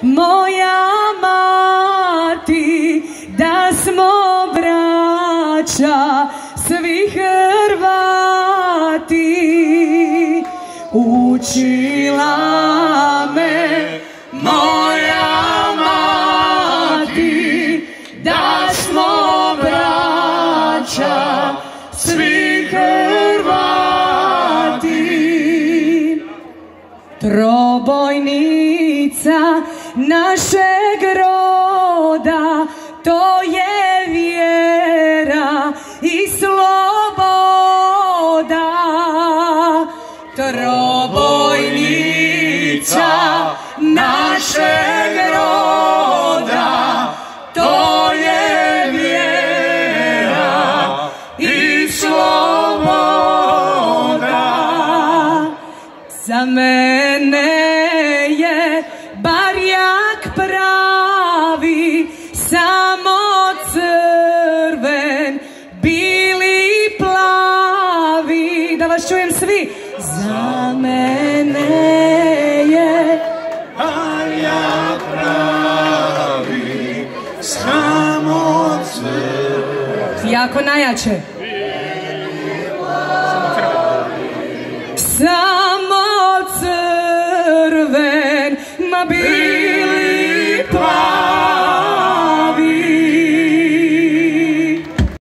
moja mati, da smo braća svi Hrvati. Učila me moja mati, da smo braća svi Hrvati. Trobojnica našeg roda, to je vjera i sloboda. Trobojnica našeg roda, to je vjera i sloboda. Za mene je barjak pravi, samo crven, bili i plavi. Da vas čujem svi. Za mene je barjak pravi, samo crven. Jako najjače. Samo